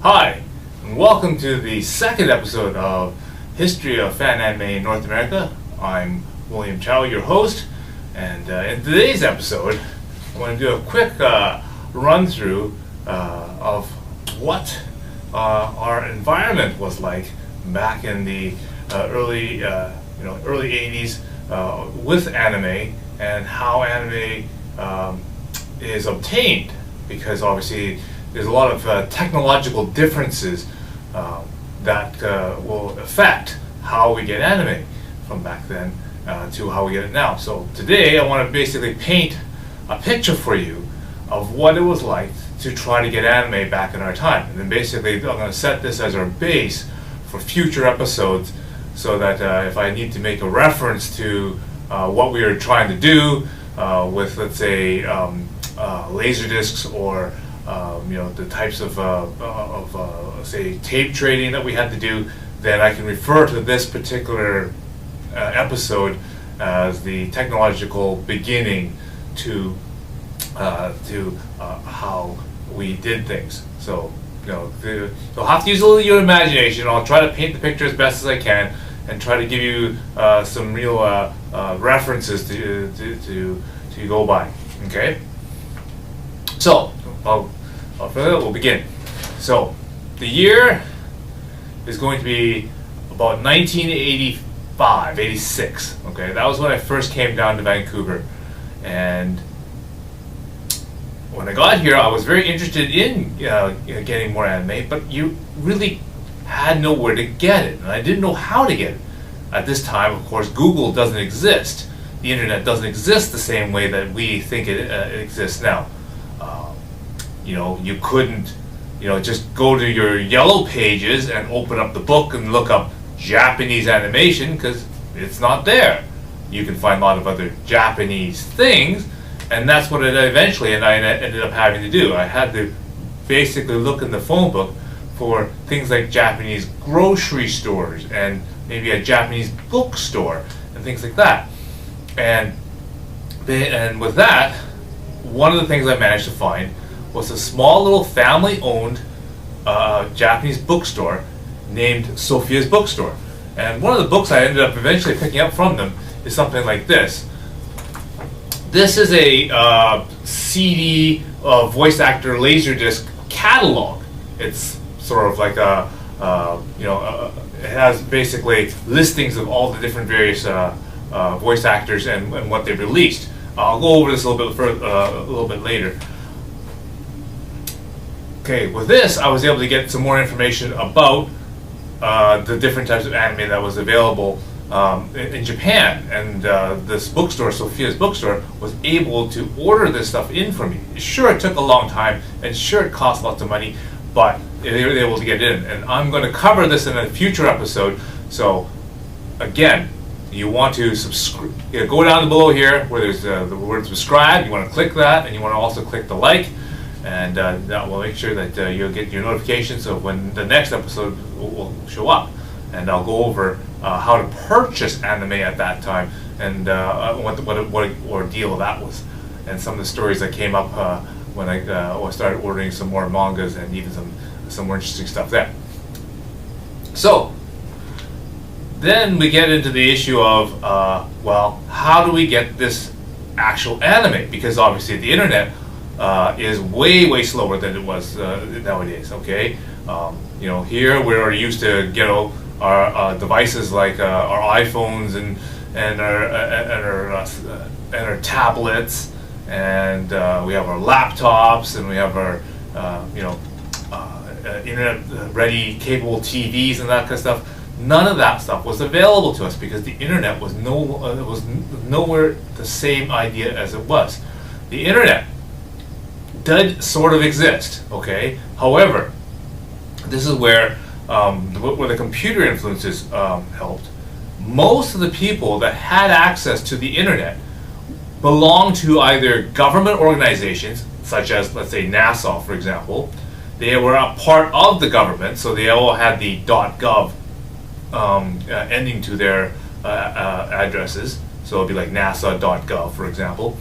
Hi, and welcome to the second episode of History of Fan Anime in North America. I'm William Chow, your host, and in today's episode, I want to do a quick run-through of what our environment was like back in the early 80s with anime, and how anime is obtained, because obviously there's a lot of technological differences that will affect how we get anime from back then to how we get it now. So today I want to basically paint a picture for you of what it was like to try to get anime back in our time. And then basically I'm going to set this as our base for future episodes, so that if I need to make a reference to what we were trying to do with, let's say, laser discs, or the types of say tape trading that we had to do, then I can refer to this particular episode as the technological beginning to how we did things. So you'll have to use a little of your imagination. I'll try to paint the picture as best as I can, and try to give you some real references to go by. Okay. So we'll begin. So the year is going to be about 1985, 86. Okay, that was when I first came down to Vancouver, and when I got here, I was very interested in getting more anime, but you really had nowhere to get it, and I didn't know how to get it. At this time, of course, Google doesn't exist. The internet doesn't exist the same way that we think it exists now. You couldn't, just go to your yellow pages and open up the book and look up Japanese animation, because it's not there. You can find a lot of other Japanese things, and that's what I ended up having to do. I had to basically look in the phone book for things like Japanese grocery stores and maybe a Japanese bookstore and things like that. And with that, one of the things I managed to find was a small little family-owned Japanese bookstore named Sophia's Bookstore. And one of the books I ended up eventually picking up from them is something like this. This is a CD voice actor laserdisc catalog. It's sort of like it has basically listings of all the different various voice actors and what they've released. I'll go over this a little bit later. Okay, with this, I was able to get some more information about the different types of anime that was available in Japan, and this bookstore, Sophia's Bookstore, was able to order this stuff in for me. Sure, it took a long time, and sure, it cost lots of money, but they were able to get it in. And I'm going to cover this in a future episode. So, again, you want to subscribe. Go down below here where there's the word subscribe. You want to click that, and you want to also click the like. And that will make sure that you'll get your notifications of when the next episode will show up. And I'll go over how to purchase anime at that time, and what ordeal that was, and some of the stories that came up when I started ordering some more mangas, and even some more interesting stuff there. So then we get into the issue of how do we get this actual anime? Because obviously the internet is way slower than it was nowadays. Okay, here we're used to our devices like our iPhones and our tablets, and we have our laptops, and we have our internet-ready capable TVs and that kind of stuff. None of that stuff was available to us because the internet was nowhere the same idea as it was. The internet did sort of exist, okay? However, this is where the computer influences helped. Most of the people that had access to the internet belonged to either government organizations, such as, let's say, NASA, for example. They were a part of the government, so they all had the .gov ending to their addresses. So it'd be like nasa.gov, for example.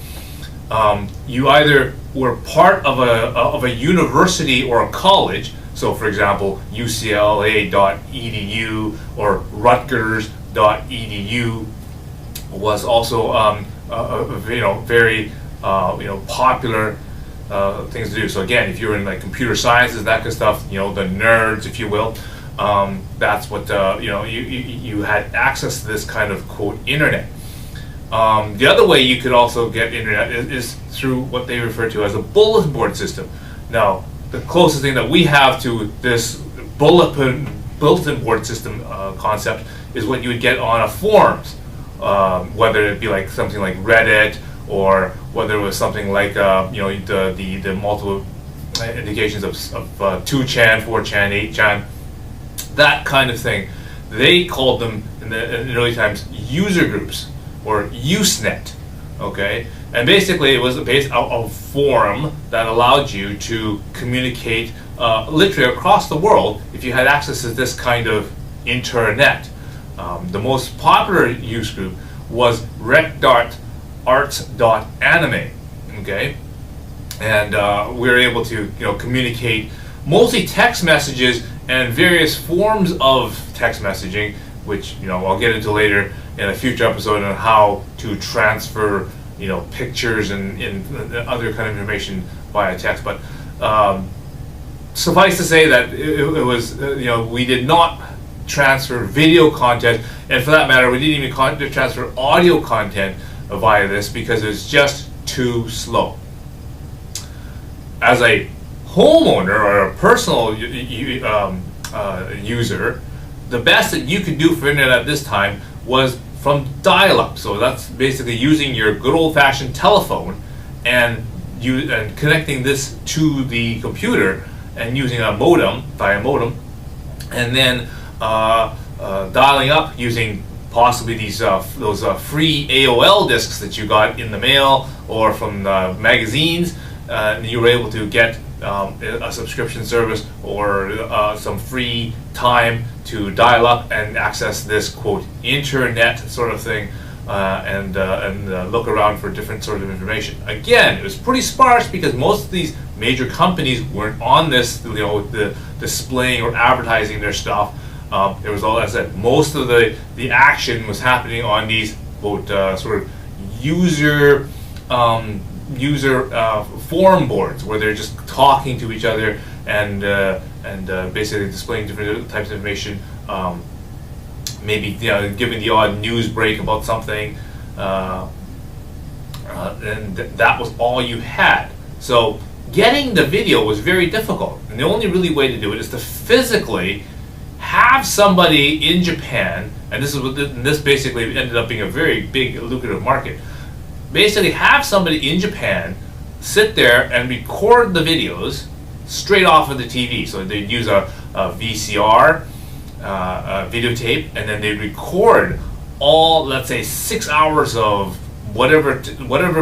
You either were part of a university or a college, So, for example, UCLA.edu or Rutgers.edu was also very popular things to do. So again, if you're in like computer sciences, that kind of stuff, the nerds, if you will, that's what you had access to this kind of quote internet. The other way you could also get internet is through what they refer to as a bulletin board system. Now, the closest thing that we have to this bulletin board system concept is what you would get on a forums, whether it be like something like Reddit, or whether it was something like the multiple indications of 2chan, 4chan, 8chan, that kind of thing. They called them in the early times user groups or Usenet. Okay, and basically it was a forum that allowed you to communicate literally across the world if you had access to this kind of internet. The most popular use group was rec.arts.anime, okay, and we were able to communicate mostly text messages and various forms of text messaging, which I'll get into later in a future episode on how to transfer pictures and other kind of information via text. But suffice to say that it was we did not transfer video content, and for that matter we didn't even transfer audio content via this because it was just too slow. As a homeowner or a personal user, the best that you could do for internet at this time was from dial-up. So that's basically using your good old-fashioned telephone and connecting this to the computer and using a modem via modem, and then dialing up using possibly those free AOL discs that you got in the mail or from the magazines. And you were able to get a subscription service or some free time to dial up and access this quote internet sort of thing, and look around for different sort of information. Again, it was pretty sparse because most of these major companies weren't on this, the displaying or advertising their stuff. It was all, as I said, most of the action was happening on these quote sort of user forum boards where they're just talking to each other and basically displaying different types of information, maybe giving the odd news break about something, and that was all you had. So getting the video was very difficult, and the only really way to do it is to physically have somebody in Japan, and this basically ended up being a very big lucrative market. Basically have somebody in Japan sit there and record the videos straight off of the TV. So they'd use a VCR videotape, and then they'd record all, let's say, 6 hours of whatever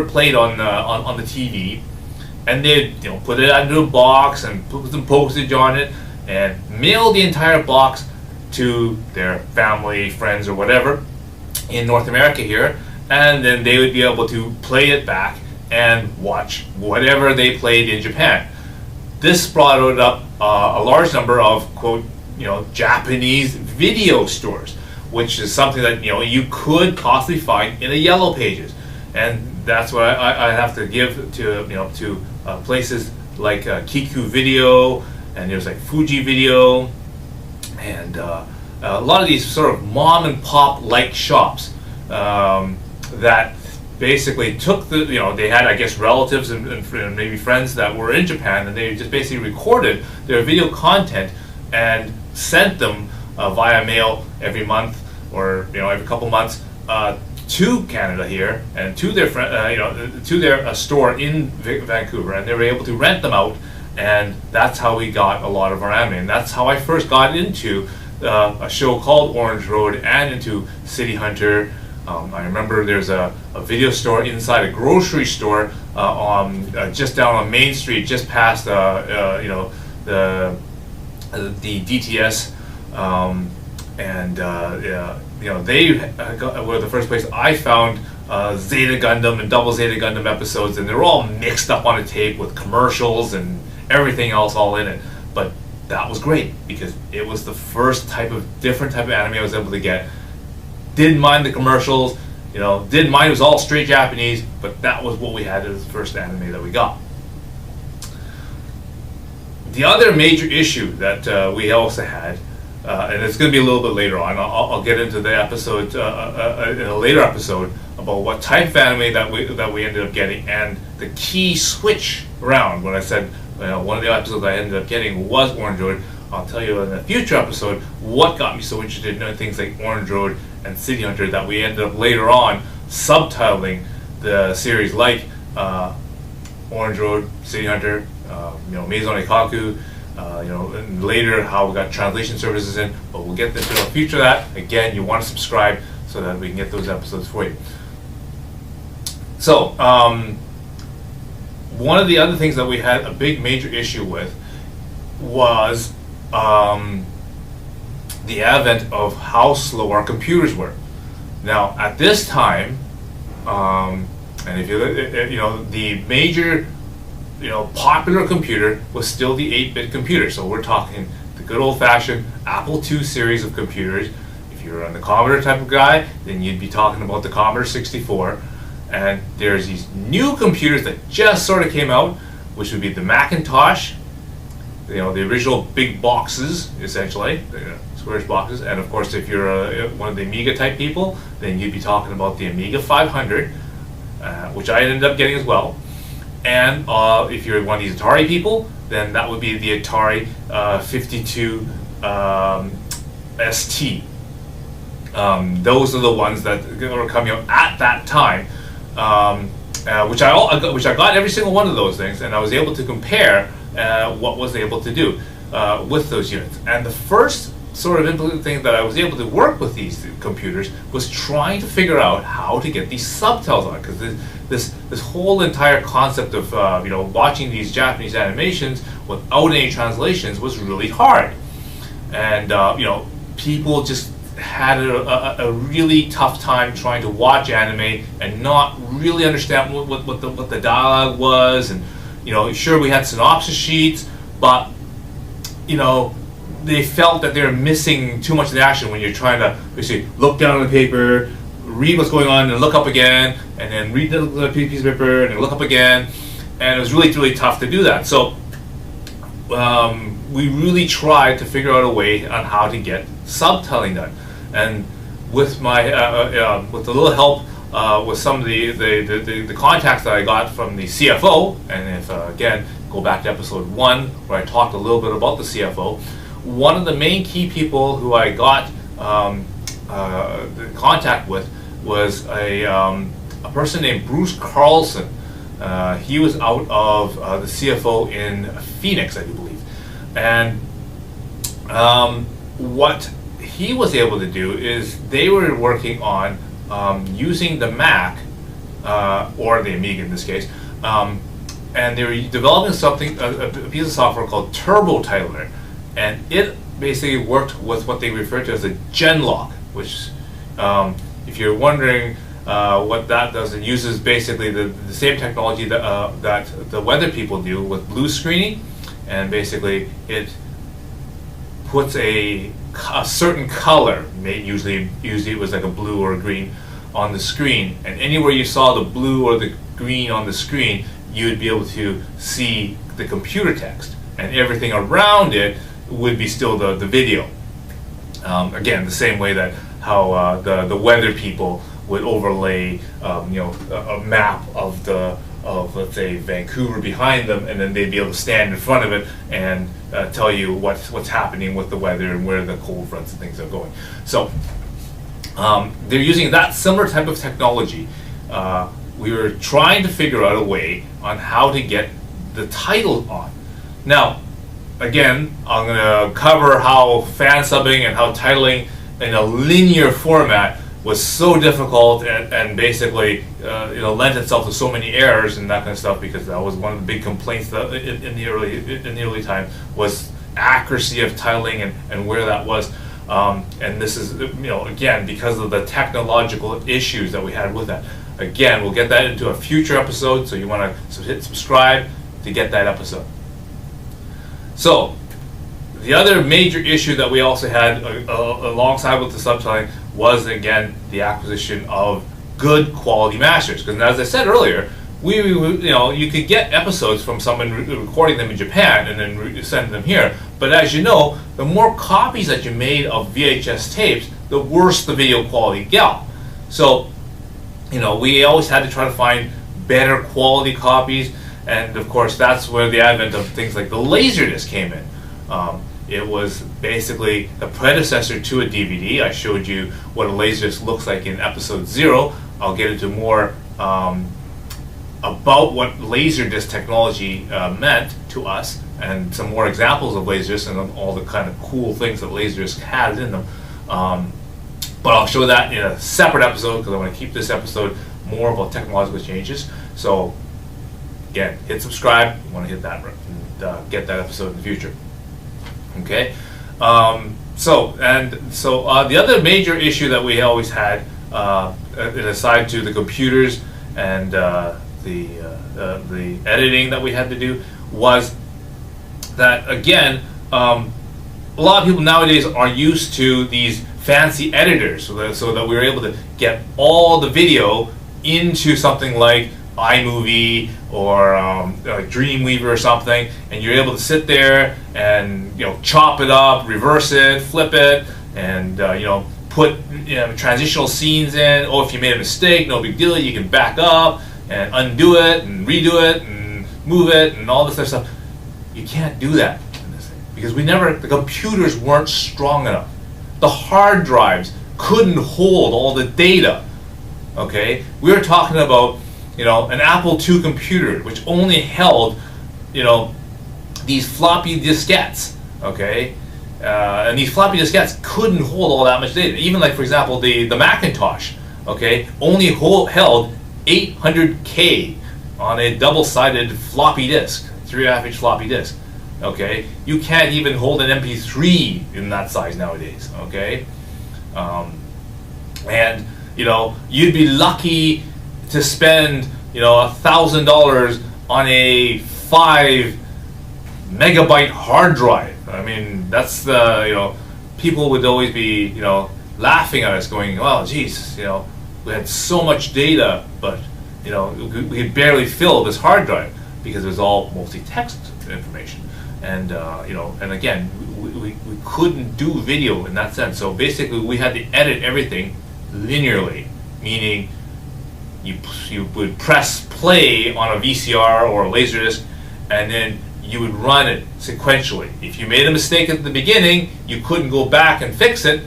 played on the TV, and they'd put it into a box and put some postage on it and mail the entire box to their family, friends, or whatever in North America here. And then they would be able to play it back and watch whatever they played in Japan. This brought up a large number of quote Japanese video stores, which is something that you could possibly find in a Yellow Pages, and that's what I have to give to places like Kiku Video, and there's like Fuji Video, and a lot of these sort of mom and pop like shops. That basically took they had, I guess, relatives and maybe friends that were in Japan, and they just basically recorded their video content and sent them via mail every month or every couple months to Canada here and to their to their store in Vancouver, and they were able to rent them out, and that's how we got a lot of our anime, and that's how I first got into a show called Orange Road and into City Hunter. I remember there's a video store inside a grocery store just down on Main Street, just past the DTS, and they were the first place I found Zeta Gundam and Double Zeta Gundam episodes, and they're all mixed up on a tape with commercials and everything else all in it. But that was great because it was the first different type of anime I was able to get. Didn't mind the commercials, didn't mind it was all straight Japanese, but that was what we had as the first anime that we got. The other major issue that we also had, and it's going to be a little bit later on, I'll get into the episode in a later episode about what type of anime that we ended up getting, and the key switch around when I said one of the episodes I ended up getting was Orange Road. I'll tell you in a future episode what got me so interested in things like Orange Road and City Hunter that we ended up later on subtitling the series like Orange Road, City Hunter, Maison Ikaku, and later how we got translation services in, but we'll get into a future of that. Again, you want to subscribe so that we can get those episodes for you. So, one of the other things that we had a big major issue with was the advent of how slow our computers were. Now, at this time, and if you look, the major, popular computer was still the 8-bit computer. So we're talking the good old-fashioned Apple II series of computers. If you're on the Commodore type of guy, then you'd be talking about the Commodore 64. And there's these new computers that just sort of came out, which would be the Macintosh, the original big boxes, essentially, squarish boxes. And of course, if you're one of the Amiga type people, then you'd be talking about the Amiga 500, which I ended up getting as well. And if you're one of these Atari people, then that would be the Atari 52 ST. Those are the ones that were coming out at that time, which I got every single one of those things, and I was able to compare what was able to do with those units. And the first sort of implement thing that I was able to work with these computers was trying to figure out how to get these subtitles on, because this whole entire concept of watching these Japanese animations without any translations was really hard, and people just had a really tough time trying to watch anime and not really understand what the dialogue was. And sure, we had synopsis sheets, but they felt that they were missing too much of the action when you're trying to basically look down on the paper, read what's going on, and look up again, and then read the piece of paper, and then look up again. And it was really, really tough to do that. So we really tried to figure out a way on how to get subtitling done. And with my with a little help with some of the contacts that I got from the CFO, and if again go back to episode 1 where I talked a little bit about the CFO, one of the main key people who I got contact with was a person named Bruce Carlson. He was out of the CFO in Phoenix, I do believe, and what he was able to do is they were working on using the Mac or the Amiga in this case, and they were developing something, a piece of software called Turbo Titler, and it basically worked with what they refer to as a genlock, which if you're wondering what that does, it uses basically the same technology that the weather people do with blue screening, and basically it puts a certain color, usually it was like a blue or a green, on the screen, and anywhere you saw the blue or the green on the screen, you would be able to see the computer text, and everything around it would be still the video. Again, the same way that how the weather people would overlay a map of let's say Vancouver behind them, and then they'd be able to stand in front of it and tell you what's happening with the weather and where the cold fronts and things are going. So they're using that similar type of technology. We were trying to figure out a way on how to get the title on. Now, again, I'm going to cover how fan subbing and how titling in a linear format was so difficult and basically lent itself to so many errors and that kind of stuff, because that was one of the big complaints that in the early time was accuracy of titling and where that was. And this is again because of the technological issues that we had with that. Again, we'll get that into a future episode, so you want to hit subscribe to get that episode. So The other major issue that we also had alongside with the subtitling was, again, the acquisition of good quality masters. Because as I said earlier, you could get episodes from someone recording them in Japan and then send them here. But as you know, the more copies that you made of VHS tapes, the worse the video quality got. So, we always had to try to find better quality copies, and of course that's where the advent of things like the Laserdisc came in. It was basically a predecessor to a DVD. I showed you what a Laserdisc looks like in episode 0. I'll get into more about what Laserdisc technology meant to us, and some more examples of Laserdisc and all the kind of cool things that Laserdisc has in them. But I'll show that in a separate episode, because I want to keep this episode more about technological changes. So again, hit subscribe. You want to hit that and get that episode in the future. Okay. So the other major issue that we always had, aside to the computers and the editing that we had to do, was that, again, a lot of people nowadays are used to these fancy editors, so that we were able to get all the video into something like iMovie or Dreamweaver or something, and you're able to sit there and chop it up, reverse it, flip it, and put transitional scenes in. Or if you made a mistake, no big deal, you can back up and undo it and redo it and move it and all this other stuff. You can't do that in this thing because the computers weren't strong enough. The hard drives couldn't hold all the data. Okay, we were talking about an Apple II computer which only held these floppy diskettes. Okay, and these floppy diskettes couldn't hold all that much data. Even like, for example, the Macintosh, okay, only held 800K on a double-sided floppy disk, 3.5-inch floppy disk. Okay, you can't even hold an MP3 in that size nowadays. Okay, and you'd be lucky to spend $1,000 on a 5 megabyte hard drive. I mean, that's the people would always be laughing at us, going, "Well, geez, we had so much data, but we could barely fill this hard drive because it was all mostly text information." And and again, we couldn't do video in that sense. So basically, we had to edit everything linearly, meaning you would press play on a VCR or a Laserdisc, and then you would run it sequentially. If you made a mistake at the beginning, you couldn't go back and fix it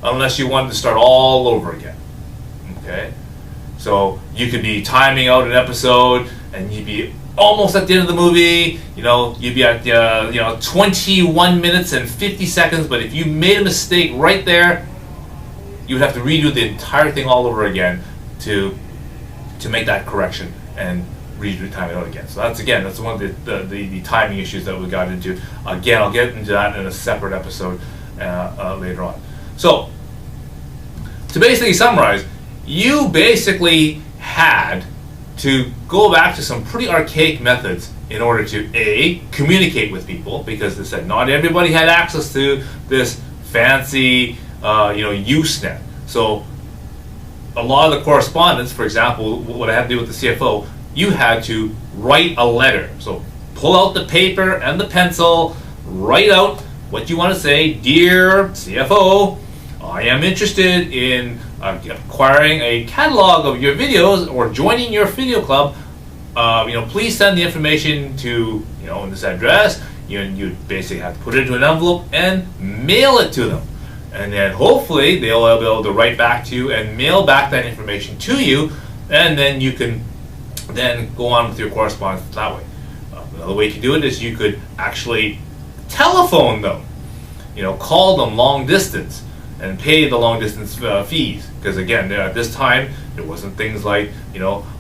unless you wanted to start all over again. Okay, so you could be timing out an episode, and you'd be almost at the end of the movie. You'd be at 21 minutes and 50 seconds. But if you made a mistake right there, you would have to redo the entire thing all over again to make that correction and redo the timing out again. So that's one of the timing issues that we got into. Again, I'll get into that in a separate episode later on. So to basically summarize, you basically had to go back to some pretty archaic methods in order to communicate with people, because they said not everybody had access to this fancy Usenet. So a lot of the correspondence, for example, what I had to do with the CFO, you had to write a letter. So pull out the paper and the pencil, write out what you want to say. "Dear CFO, I am interested in acquiring a catalog of your videos or joining your video club. Please send the information to in this address." You basically have to put it into an envelope and mail it to them, and then hopefully they'll be able to write back to you and mail back that information to you, and then you can then go on with your correspondence that way. Another way to do it is you could actually telephone them, call them long distance and pay the long distance fees, because again, at this time there wasn't things like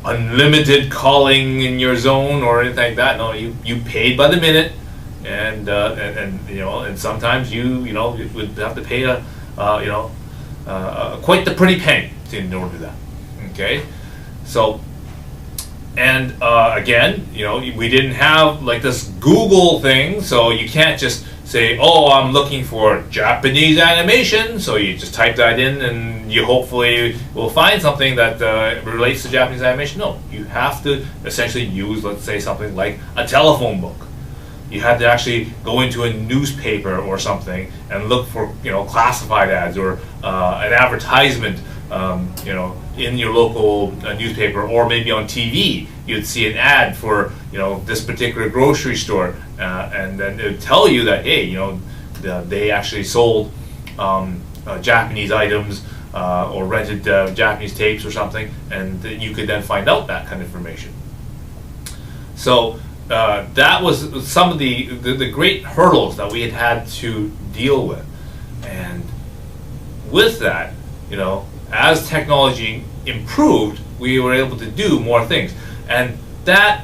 unlimited calling in your zone or anything like that. No, you paid by the minute, and sometimes you would have to pay quite the pretty penny in order to do that. Okay, so And again, we didn't have like this Google thing, so you can't just say, oh, I'm looking for Japanese animation. So you just type that in and you hopefully will find something that relates to Japanese animation. No, you have to essentially use, let's say, something like a telephone book. You had to actually go into a newspaper or something and look for, classified ads or an advertisement, in your local newspaper, or maybe on TV. You'd see an ad for, this particular grocery store, and then it would tell you that, hey, they actually sold Japanese items or rented Japanese tapes or something, and you could then find out that kind of information. So that was some of the great hurdles that we had to deal with. And with that, as technology improved, we were able to do more things. And that,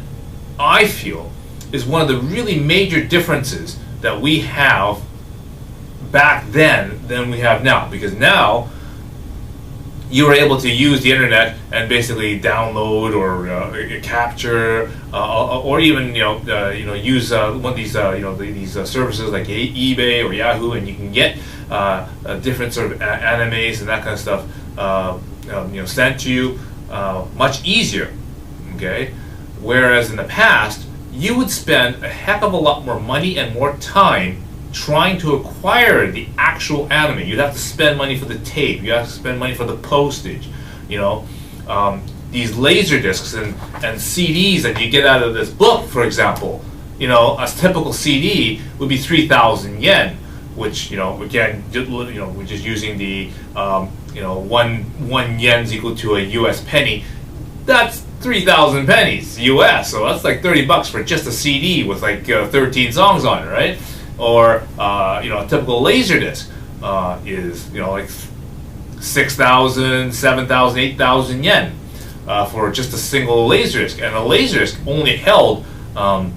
I feel, is one of the really major differences that we have back then than we have now. Because now, you were able to use the internet and basically download or capture or even use one of these these services like eBay or Yahoo, and you can get different sort of animes and that kind of stuff sent to you much easier. Okay, whereas in the past you would spend a heck of a lot more money and more time trying to acquire the actual anime. You'd have to spend money for the tape. You have to spend money for the postage. These laser discs and CDs that you get out of this book, for example. A typical CD would be 3,000 yen, which again, we're just using the one yen's equal to a U.S. penny. That's 3,000 pennies U.S. So that's like $30 for just a CD with like 13 songs on it, right? Or a typical laser disc is like 6,000, 7,000, 8,000 yen for just a single laser disc, and a laser disc only held an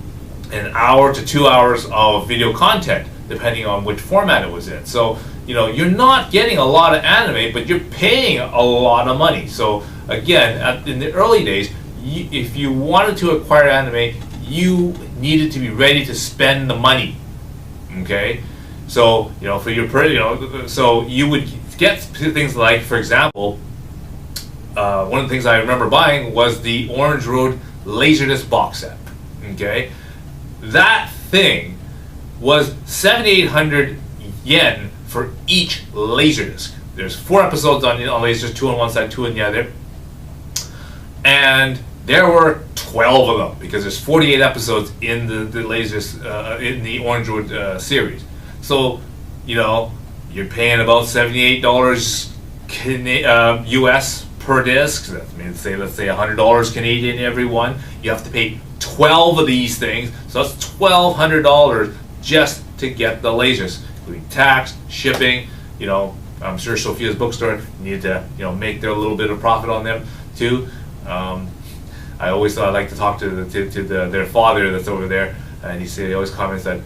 hour to 2 hours of video content, depending on which format it was in. So you're not getting a lot of anime, but you're paying a lot of money. So again, in the early days, if you wanted to acquire anime, you needed to be ready to spend the money. Okay, so for your so you would get things like, for example, one of the things I remember buying was the Orange Road Laserdisc box set. Okay, that thing was 7,800 yen for each Laserdisc. There's 4 episodes on Laserdisc, 2 on one side, 2 on the other, and there were 12 of them because there's 48 episodes in the Laserdisc in the Orange Road series. So you're paying about $78 US per disc. That means let's say $100 Canadian every one. You have to pay 12 of these things, so that's $1,200 just to get the lasers, including tax, shipping. I'm sure Sophia's bookstore needed to make their little bit of profit on them too. I always thought I'd like to talk to their father that's over there, and he always comments that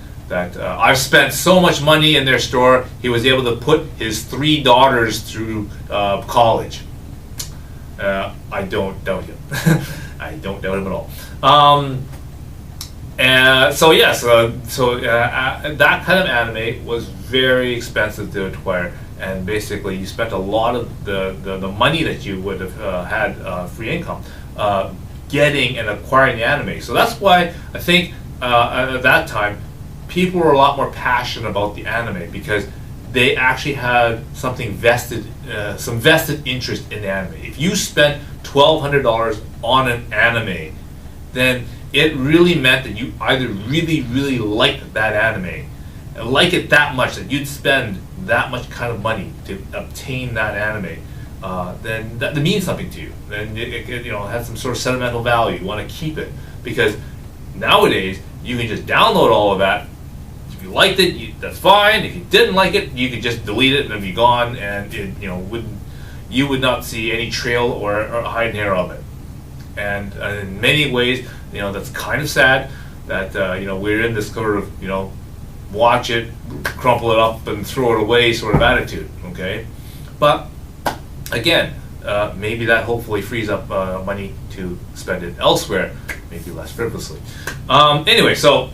I've spent so much money in their store, he was able to put his 3 daughters through college. I don't doubt him. I don't doubt him at all. That kind of anime was very expensive to acquire, and basically you spent a lot of the money that you would have had free income getting and acquiring the anime. So that's why I think at that time people were a lot more passionate about the anime, because they actually had something vested, some vested interest in the anime. If you spent $1,200 on an anime, then it really meant that you either really, really liked that anime, and like it that much that you'd spend that much kind of money to obtain that anime. Then that means something to you. Then it has some sort of sentimental value. You want to keep it, because nowadays you can just download all of that. If you liked it, that's fine. If you didn't like it, you could just delete it and it'd be gone, and you would not see any trail or hide and hair of it. And in many ways, that's kind of sad that we're in this sort of watch it, crumple it up, and throw it away sort of attitude. Okay, but again, maybe that hopefully frees up money to spend it elsewhere, maybe less frivolously. Anyway, so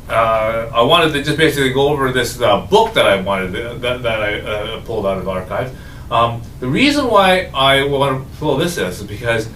I wanted to just basically go over this book that I wanted that I pulled out of archives. The reason why I want to pull this is because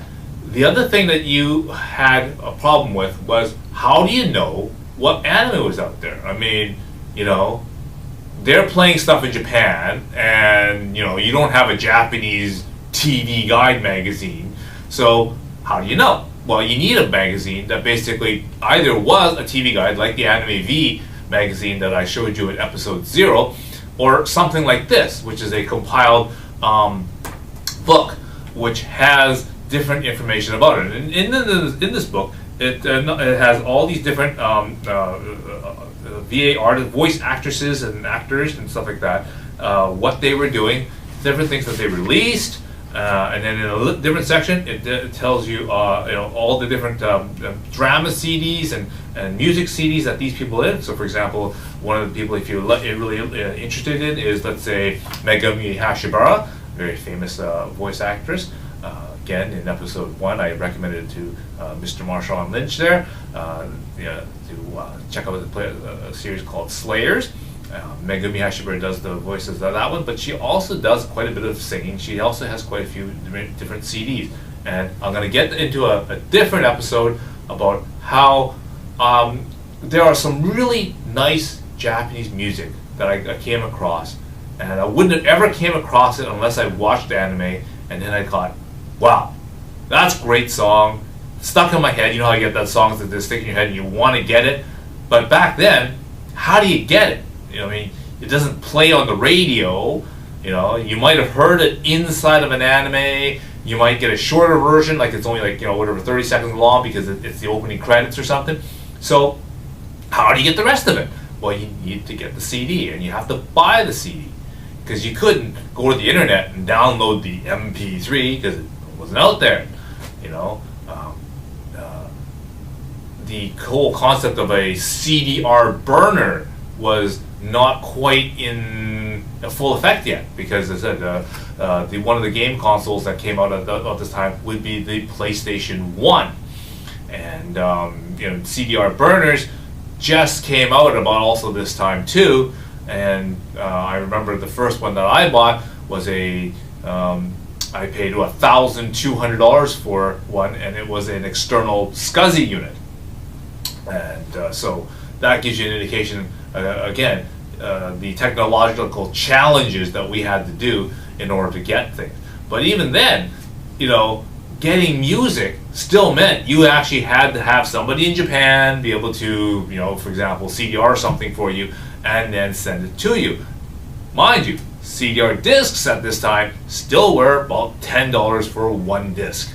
the other thing that you had a problem with was, how do you know what anime was out there? I mean, they're playing stuff in Japan, and you don't have a Japanese TV guide magazine, so how do you know? Well, you need a magazine that basically either was a TV guide, like the Anime V magazine that I showed you in episode 0, or something like this, which is a compiled book which has different information about it. And in this book, it has all these different VA artists, voice actresses and actors and stuff like that, what they were doing, different things that they released, and then in a different section, it tells you, all the different drama CDs and music CDs that these people did. So, for example, one of the people, if you're really interested in, is, let's say, Megumi Hashibara, very famous voice actress. Again, in episode 1, I recommended it to Mr. Marshall and Lynch there to check out a series called Slayers. Megumi Hashibara does the voices of that one, but she also does quite a bit of singing. She also has quite a few different CDs. And I'm going to get into a different episode about how there are some really nice Japanese music that I came across. And I wouldn't have ever came across it unless I watched anime, and then I thought, wow, that's a great song. Stuck in my head. You know how you get that song that stick in your head and you want to get it? But back then, how do you get it? It doesn't play on the radio. You might have heard it inside of an anime. You might get a shorter version, like it's only 30 seconds long because it's the opening credits or something. So how do you get the rest of it? Well, you need to get the CD, and you have to buy the CD, because you couldn't go to the internet and download the MP3 because it wasn't out there. The whole concept of a CDR burner was not quite in full effect yet, because as I said, one of the game consoles that came out at this time would be the PlayStation 1, and CDR burners just came out about also this time too. And I remember the first one that I bought was I paid $1,200 for one, and it was an external SCSI unit. And so that gives you an indication, again, the technological challenges that we had to do in order to get things. But even then, getting music still meant you actually had to have somebody in Japan be able to, for example, CDR something for you and then send it to you. Mind you, CDR discs at this time still were about $10 for one disc.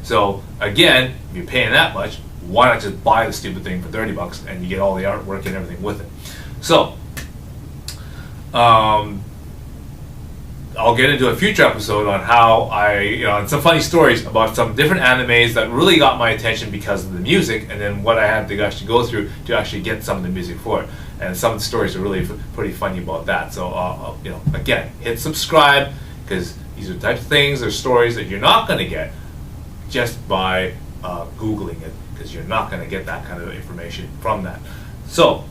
So again, if you're paying that much, why not just buy the stupid thing for $30 and you get all the artwork and everything with it? So I'll get into a future episode on how and some funny stories about some different animes that really got my attention because of the music, and then what I had to actually go through to actually get some of the music for it. And some of the stories are really pretty funny about that. So again, hit subscribe, because these are the types of things or stories that you're not going to get just by Googling it, because you're not going to get that kind of information from that. So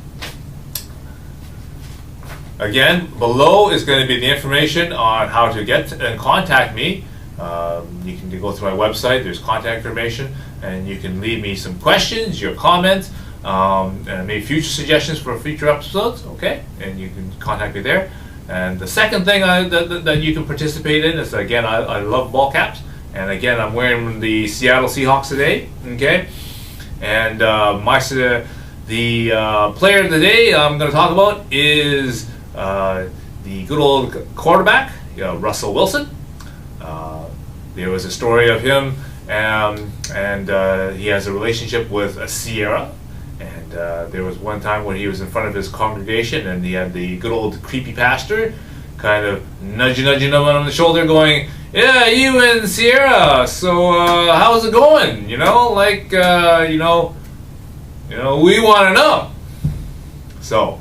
again, below is going to be the information on how to get and contact me. You can go through my website, there's contact information, and you can leave me some questions, your comments, and maybe future suggestions for future episodes, okay? And you can contact me there. And the second thing that you can participate in is, again, I love ball caps. And again, I'm wearing the Seattle Seahawks today, okay? And the player of the day I'm going to talk about is the good old quarterback, Russell Wilson. There was a story of him, and he has a relationship with a Sierra. And there was one time when he was in front of his congregation, and he had the good old creepy pastor kind of nudging him on the shoulder, going, "Yeah, you and Sierra. So how's it going? We want to know." So,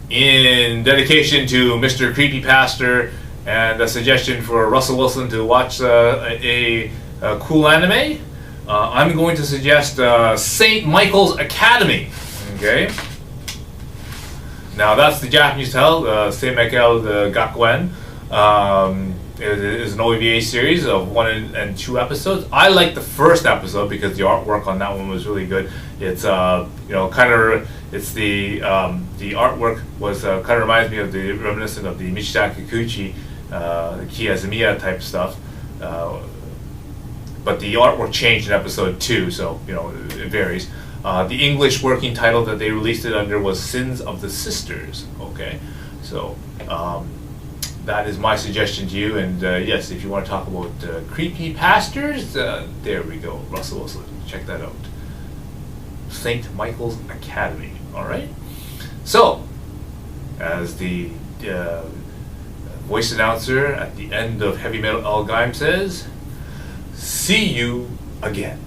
in dedication to Mr. Creepy Pastor and a suggestion for Russell Wilson to watch a cool anime, I'm going to suggest St. Michael's Academy. Okay. Now that's the Japanese title, St. Michael Gakuen. It is an OVA series of 1 and 2 episodes. I liked the first episode because the artwork on that one was really good. It's it's the artwork was kind of reminds me of the reminiscent of the Michitaka Kikuchi, Kiyazumiya type stuff. But the artwork changed in episode 2, so it varies. The English working title that they released it under was Sins of the Sisters. Okay, so that is my suggestion to you. And yes, if you want to talk about creepy pastors, there we go. Russell Wilson, check that out. St. Michael's Academy. All right. So, as the voice announcer at the end of Heavy Metal Algaim says, see you again.